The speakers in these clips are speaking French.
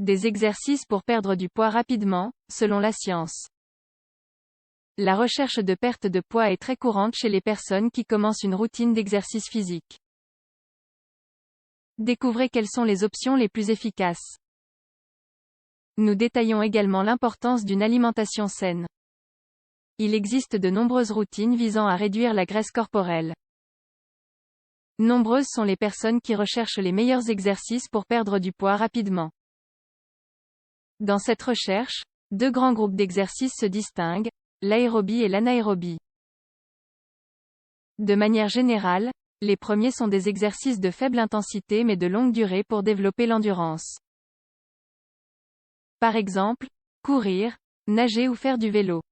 Des exercices pour perdre du poids rapidement, selon la science. La recherche de perte de poids est très courante chez les personnes qui commencent une routine d'exercice physique. Découvrez quelles sont les options les plus efficaces. Nous détaillons également l'importance d'une alimentation saine. Il existe de nombreuses routines visant à réduire la graisse corporelle. Nombreuses sont les personnes qui recherchent les meilleurs exercices pour perdre du poids rapidement. Dans cette recherche, deux grands groupes d'exercices se distinguent, l'aérobie et l'anaérobie. De manière générale, les premiers sont des exercices de faible intensité mais de longue durée pour développer l'endurance. Par exemple, courir, nager ou faire du vélo.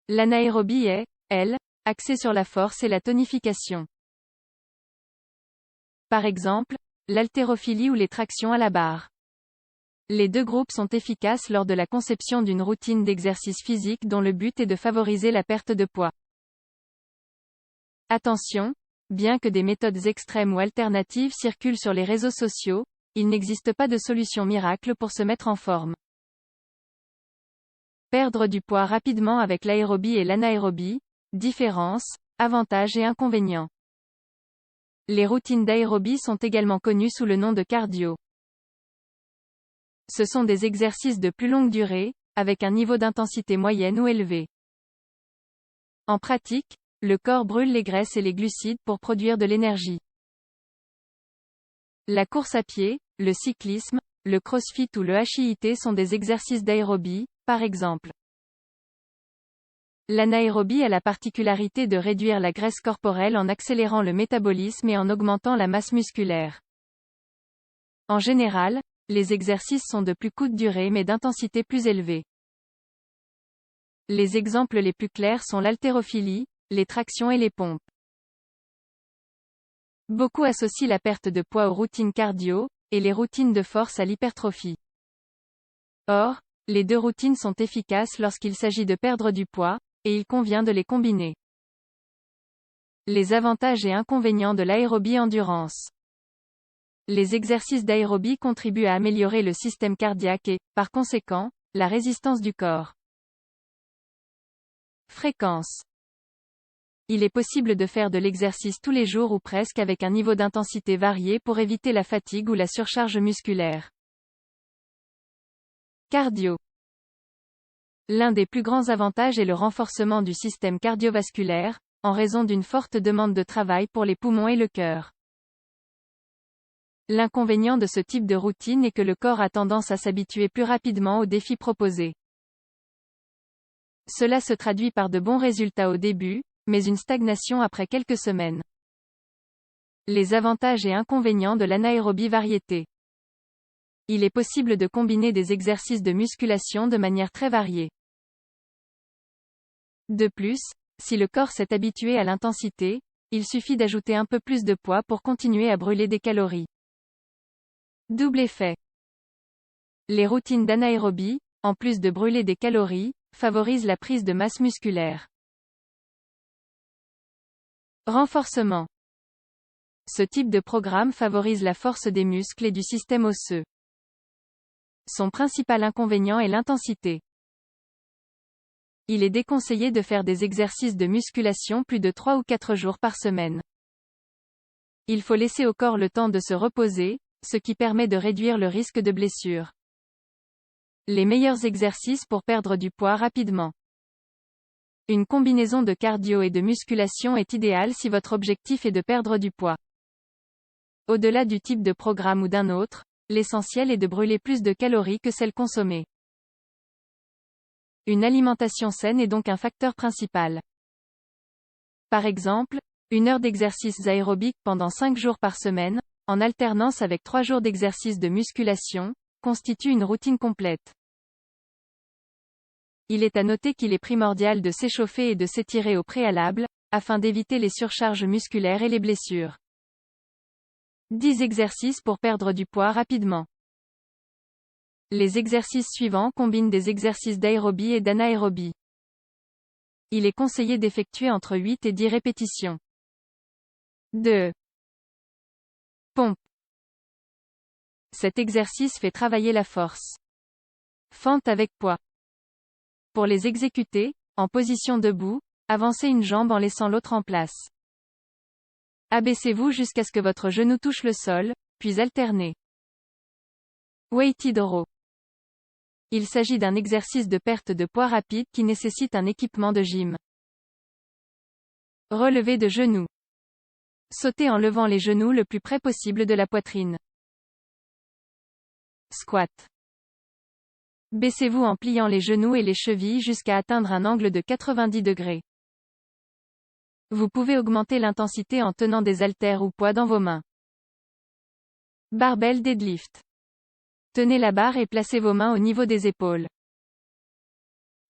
L'anaérobie est, elle, axée sur la force et la tonification. Par exemple, l'haltérophilie ou les tractions à la barre. Les deux groupes sont efficaces lors de la conception d'une routine d'exercice physique dont le but est de favoriser la perte de poids. Attention, bien que des méthodes extrêmes ou alternatives circulent sur les réseaux sociaux, il n'existe pas de solution miracle pour se mettre en forme. Perdre du poids rapidement avec l'aérobie et l'anaérobie, différences, avantages et inconvénients. Les routines d'aérobie sont également connues sous le nom de cardio. Ce sont des exercices de plus longue durée, avec un niveau d'intensité moyenne ou élevé. En pratique, le corps brûle les graisses et les glucides pour produire de l'énergie. La course à pied, le cyclisme, le crossfit ou le HIIT sont des exercices d'aérobie, par exemple. L'anaérobie a la particularité de réduire la graisse corporelle en accélérant le métabolisme et en augmentant la masse musculaire. En général, les exercices sont de plus courte durée mais d'intensité plus élevée. Les exemples les plus clairs sont l'haltérophilie, les tractions et les pompes. Beaucoup associent la perte de poids aux routines cardio, et les routines de force à l'hypertrophie. Or, les deux routines sont efficaces lorsqu'il s'agit de perdre du poids, et il convient de les combiner. Les avantages et inconvénients de l'aérobie endurance. Les exercices d'aérobie contribuent à améliorer le système cardiaque et, par conséquent, la résistance du corps. Fréquence. Il est possible de faire de l'exercice tous les jours ou presque avec un niveau d'intensité varié pour éviter la fatigue ou la surcharge musculaire. Cardio. L'un des plus grands avantages est le renforcement du système cardiovasculaire, en raison d'une forte demande de travail pour les poumons et le cœur. L'inconvénient de ce type de routine est que le corps a tendance à s'habituer plus rapidement aux défis proposés. Cela se traduit par de bons résultats au début, mais une stagnation après quelques semaines. Les avantages et inconvénients de l'anaérobie variété. Il est possible de combiner des exercices de musculation de manière très variée. De plus, si le corps s'est habitué à l'intensité, il suffit d'ajouter un peu plus de poids pour continuer à brûler des calories. Double effet. Les routines d'anaérobie, en plus de brûler des calories, favorisent la prise de masse musculaire. Renforcement. Ce type de programme favorise la force des muscles et du système osseux. Son principal inconvénient est l'intensité. Il est déconseillé de faire des exercices de musculation plus de 3 ou 4 jours par semaine. Il faut laisser au corps le temps de se reposer, ce qui permet de réduire le risque de blessure. Les meilleurs exercices pour perdre du poids rapidement. Une combinaison de cardio et de musculation est idéale si votre objectif est de perdre du poids. Au-delà du type de programme ou d'un autre, l'essentiel est de brûler plus de calories que celles consommées. Une alimentation saine est donc un facteur principal. Par exemple, 1 heure d'exercice aérobique pendant 5 jours par semaine, en alternance avec 3 jours d'exercice de musculation, constitue une routine complète. Il est à noter qu'il est primordial de s'échauffer et de s'étirer au préalable, afin d'éviter les surcharges musculaires et les blessures. 10 exercices pour perdre du poids rapidement. Les exercices suivants combinent des exercices d'aérobie et d'anaérobie. Il est conseillé d'effectuer entre 8 et 10 répétitions. 2. Pompe. Cet exercice fait travailler la force. Fente avec poids. Pour les exécuter, en position debout, avancez une jambe en laissant l'autre en place. Abaissez-vous jusqu'à ce que votre genou touche le sol, puis alternez. Weighted row. Il s'agit d'un exercice de perte de poids rapide qui nécessite un équipement de gym. Relevé de genoux. Sautez en levant les genoux le plus près possible de la poitrine. Squat. Baissez-vous en pliant les genoux et les chevilles jusqu'à atteindre un angle de 90 degrés. Vous pouvez augmenter l'intensité en tenant des haltères ou poids dans vos mains. Barbell deadlift. Tenez la barre et placez vos mains au niveau des épaules.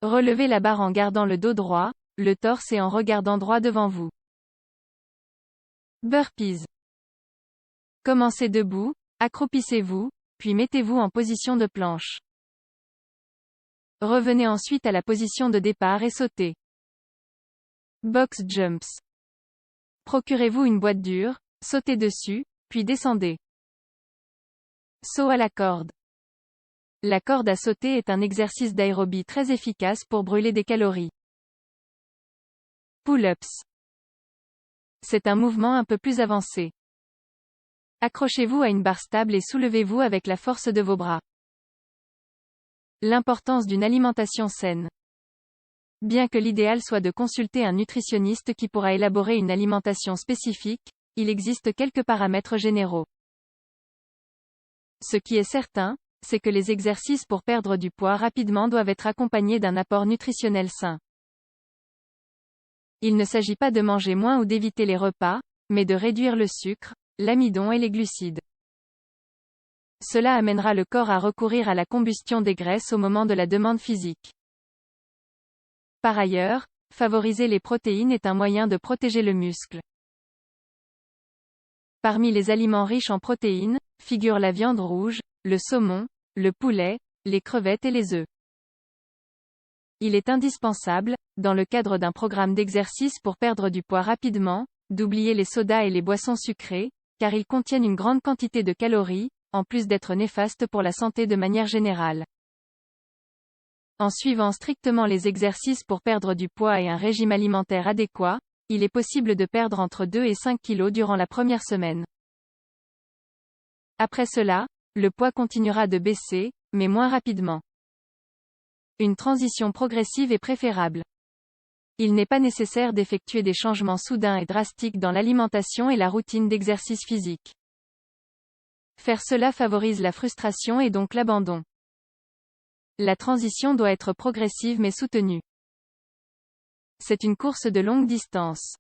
Relevez la barre en gardant le dos droit, le torse et en regardant droit devant vous. Burpees. Commencez debout, accroupissez-vous, puis mettez-vous en position de planche. Revenez ensuite à la position de départ et sautez. Box jumps. Procurez-vous une boîte dure, sautez dessus, puis descendez. Saut à la corde. La corde à sauter est un exercice d'aérobie très efficace pour brûler des calories. Pull-ups. C'est un mouvement un peu plus avancé. Accrochez-vous à une barre stable et soulevez-vous avec la force de vos bras. L'importance d'une alimentation saine. Bien que l'idéal soit de consulter un nutritionniste qui pourra élaborer une alimentation spécifique, il existe quelques paramètres généraux. Ce qui est certain, c'est que les exercices pour perdre du poids rapidement doivent être accompagnés d'un apport nutritionnel sain. Il ne s'agit pas de manger moins ou d'éviter les repas, mais de réduire le sucre, l'amidon et les glucides. Cela amènera le corps à recourir à la combustion des graisses au moment de la demande physique. Par ailleurs, favoriser les protéines est un moyen de protéger le muscle. Parmi les aliments riches en protéines, figurent la viande rouge, le saumon, le poulet, les crevettes et les œufs. Il est indispensable, dans le cadre d'un programme d'exercice pour perdre du poids rapidement, d'oublier les sodas et les boissons sucrées, car ils contiennent une grande quantité de calories, en plus d'être néfastes pour la santé de manière générale. En suivant strictement les exercices pour perdre du poids et un régime alimentaire adéquat, il est possible de perdre entre 2 et 5 kg durant la première semaine. Après cela, le poids continuera de baisser, mais moins rapidement. Une transition progressive est préférable. Il n'est pas nécessaire d'effectuer des changements soudains et drastiques dans l'alimentation et la routine d'exercice physique. Faire cela favorise la frustration et donc l'abandon. La transition doit être progressive mais soutenue. C'est une course de longue distance.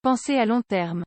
Pensez à long terme.